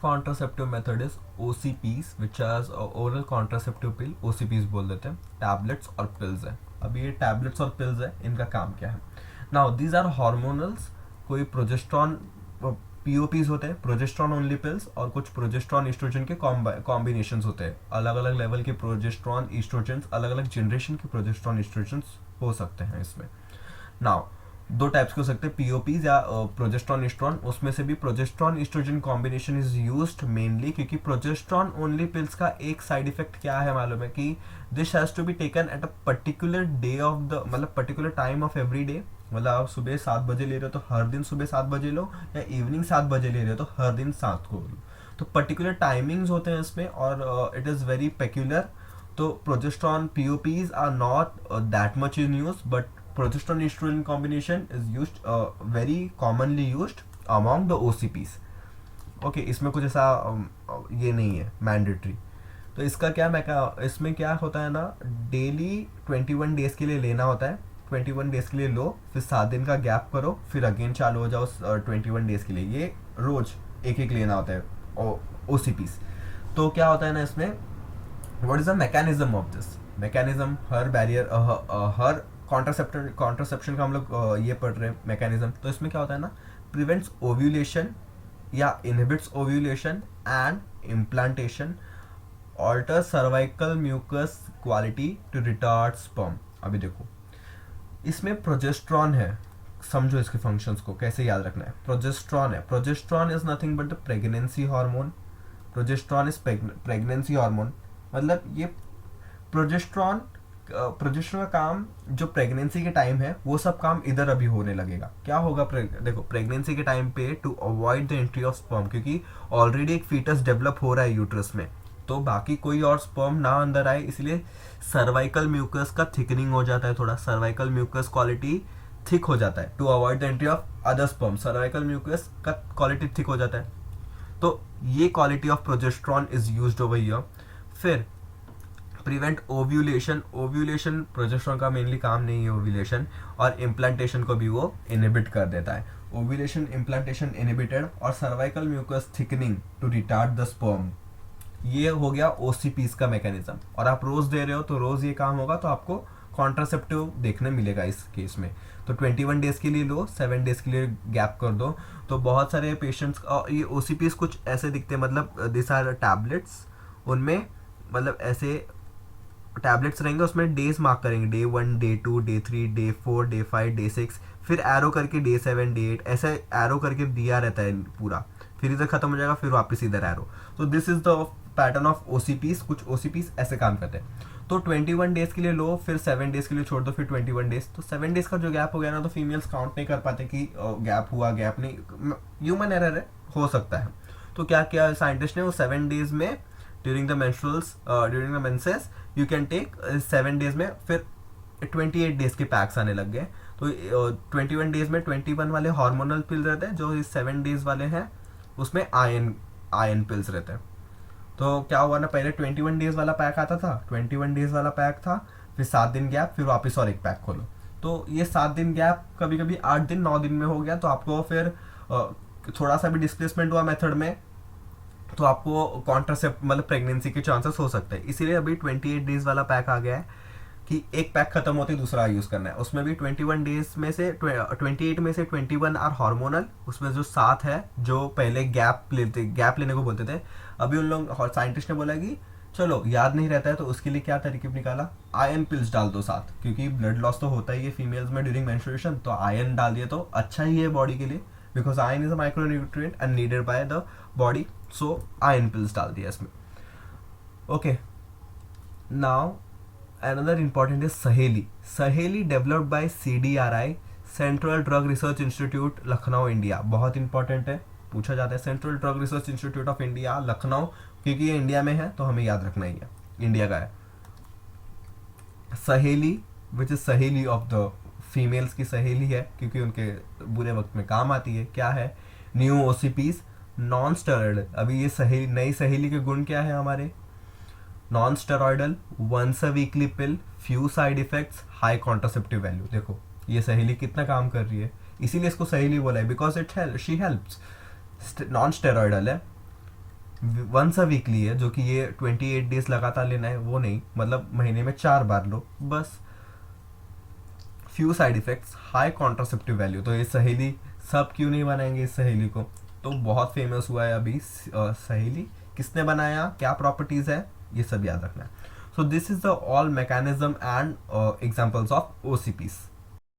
Contraceptive method is OCPs which are oral contraceptive pill, OCPs बोल देते हैं, tablets और पिल्स है। अभी ये टैबलेट्स और पिल्स है, इनका काम क्या है? नाउ दीज आर हार्मोनल्स, कोई प्रोजेस्ट्रॉन POPs होते हैं, प्रोजेस्ट्रॉन ओनली पिल्स, और कुछ प्रोजेस्ट्रॉन ईस्ट्रोजन के कॉम्बिनेशंस होते हैं। अलग अलग लेवल के प्रोजेस्ट्रॉन ईस्ट्रोजन, अलग अलग जनरेशन के प्रोजेस्ट्रॉन ईस्ट्रोजन हो सकते हैं इसमें। नाउ दो टाइप्स के हो सकते हैं, POPs या प्रोजेस्ट्रॉन ईस्ट्रॉन। उसमें से भी progesterone estrogen combination is used mainly क्योंकि प्रोजेस्ट्रॉन ओनली पिल्स का एक साइड इफेक्ट क्या है मालूम है कि this has to be taken at a particular day of the, मतलब particular time of every day. मतलब आप सुबह 7 बजे ले रहे हो तो हर दिन सुबह 7 बजे लो, या इवनिंग 7 बजे ले रहे हो तो हर दिन 7 को लो। तो पर्टिकुलर टाइमिंग्स होते हैं इसमें, और इट इज़ वेरी पेक्यूलर। तो progesterone POPs are not that much in use, but progesterone estrogen combination is used very commonly used among the OCPs. Okay, इसमें कुछ ऐसा ये नहीं है मैंडेटरी। तो इसका क्या इसमें क्या होता है ना, डेली 21 डेज के लिए लेना होता है। 21 डेज के लिए लो, फिर 7 दिन का गैप करो, फिर अगेन चालू हो जाओ 21 डेज के लिए। ये रोज एक एक लेना होता है OCPs। तो क्या होता है ना इसमें, what is the mechanism of this mechanism? Her barrier her contraception का हम लोग ये पढ़ रहे हैं मैकेनिज्म। तो इसमें क्या होता है ना, प्रिवेंट्स ओव्यूलेशन या inhibits ovulation and implantation, alter cervical mucus quality to retard sperm. अभी देखो, इसमें प्रोजेस्ट्रॉन है, समझो इसके फंक्शंस को कैसे याद रखना है। प्रोजेस्ट्रॉन है, progesterone is nothing but the pregnancy hormone. Progesterone is pregnancy hormone. मतलब ये प्रोजेस्ट्रॉन का काम जो प्रेगनेंसी के टाइम है वो सब काम इधर अभी होने लगेगा। क्या होगा, देखो प्रेगनेंसी के टाइम पे to avoid the entry of sperm, क्योंकि ऑलरेडी एक फीटस डेवलप हो रहा है यूट्रस में, तो बाकी कोई और स्पर्म ना अंदर आए, इसलिए सर्वाइकल म्यूकस का थिकनिंग हो जाता है थोड़ा। सर्वाइकल म्यूकस क्वालिटी थिक हो जाता है to avoid the entry of other sperm. Cervical mucus का क्वालिटी थिक हो जाता है, तो ये quality of progesterone is used over here. फिर प्रिवेंट ओव्यूलेशन। ओव्यूलेशन प्रोजेस्ट्रॉन का मेनली काम नहीं है ओव्यूलेशन, और इम्प्लांटेशन को भी वो इनहिबिट कर देता है। ओव्यूलेशन इम्प्लांटेशन इनहिबिटेड, और cervical mucus thickening to retard the sperm. ये हो गया OCPs का मैकेनिज्म। और आप रोज दे रहे हो तो रोज ये काम होगा, तो आपको कॉन्ट्रासेप्टिव देखने मिलेगा इस केस में। तो 21 डेज के लिए लो, 7 डेज के लिए गैप कर दो। तो बहुत सारे पेशेंट्स, ये OCPs कुछ ऐसे दिखते हैं, मतलब दिस आर टैबलेट्स, उनमें मतलब ऐसे टैबलेट्स रहेंगे, उसमें डेज मार्क करेंगे, day 1, day 2, day 3, day 4, day 5, day 6, फिर एरो करके डे 7, डे 8, ऐसे एरो करके दिया रहता है पूरा। फिर इधर खत्म हो जाएगा, फिर वापस इधर एरो। तो this is the pattern of OCPs। कुछ OCPs ऐसे काम करते हैं। तो 21 डेज के लिए लो, फिर 7 डेज के लिए छोड़ दो, फिर 21 डेज। तो 7 डेज का जो गैप हो गया ना, तो फीमेल्स काउंट नहीं कर पाते कि गैप हुआ, गैप नहीं, ह्यूमन एरर है, हो सकता है। तो क्या किया साइंटिस्ट ने, वो 7 डेज में during the menstruals, during the menses you can take 7 days में, फिर 28 डेज के पैक्स आने लग गए। तो 21 डेज में 21 वाले हार्मोनल पिल रहते हैं, जो 7 डेज वाले हैं उसमें आयन पिल्स रहते हैं। तो क्या हुआ ना, पहले 21 डेज वाला पैक आता था, 21 डेज वाला पैक था, फिर 7 दिन गैप, फिर वापस और एक पैक खोलो। तो ये 7 दिन गैप कभी कभी 8 दिन 9 दिन में हो गया। तो आपको फिर थोड़ा सा भी डिस्प्लेसमेंट हुआ मेथड में, तो आपको कॉन्ट्रासेप्ट मतलब प्रेगनेंसी के चांसेस हो सकते हैं। इसीलिए अभी 28 डेज वाला पैक आ गया है कि एक पैक खत्म होते दूसरा यूज करना है। उसमें भी 21 डेज में से 28 में से 21 आर हार्मोनल, उसमें जो 7 है जो पहले गैप लेने को बोलते थे, अभी उन लोग साइंटिस्ट ने बोला कि चलो याद नहीं रहता है, तो उसके लिए क्या तरीके निकाला, आयन पिल्स डाल दो साथ, क्योंकि ब्लड लॉस तो होता ही है फीमेल्स में ड्यूरिंग मेंस्ट्रुएशन। तो आयन डाल दिए तो अच्छा ही है बॉडी के लिए, because ion is a micronutrient and needed by the body. So ion pills डाल दिया इसमें। Okay, now another important is Saheli. Saheli developed by CDRI, central drug research institute Lucknow India. बहुत इंपॉर्टेंट है, पूछा जाता है central drug research institute of India Lucknow, क्योंकि ये इंडिया में है तो हमें याद रखना ही है, इंडिया का है। सहेली विच इज सहेली ऑफ द फीमेल्स की सहेली है, क्योंकि उनके बुरे वक्त में काम आती है। क्या है, न्यू OCPs नॉन स्टेरॉइडल। अभी ये सहेली, नई सहेली के गुण क्या है हमारे, non steroidal, once a weekly pill, few side effects, high contraceptive value. देखो ये सहेली कितना काम कर रही है, इसीलिए इसको सहेली बोला है, because she helps. Non steroidal है, वंस अ वीकली है, जो कि ये 28 डेज लगातार लेना है वो नहीं, मतलब महीने में 4 बार लो बस। Few side effects, high contraceptive value. तो ये सहेली सब क्यों नहीं बनाएंगे इस सहेली को, तो बहुत फेमस हुआ है अभी सहेली। किसने बनाया, क्या प्रॉपर्टीज है, ये सब याद रखना है। So this is the all mechanism and examples of ओसीपीस।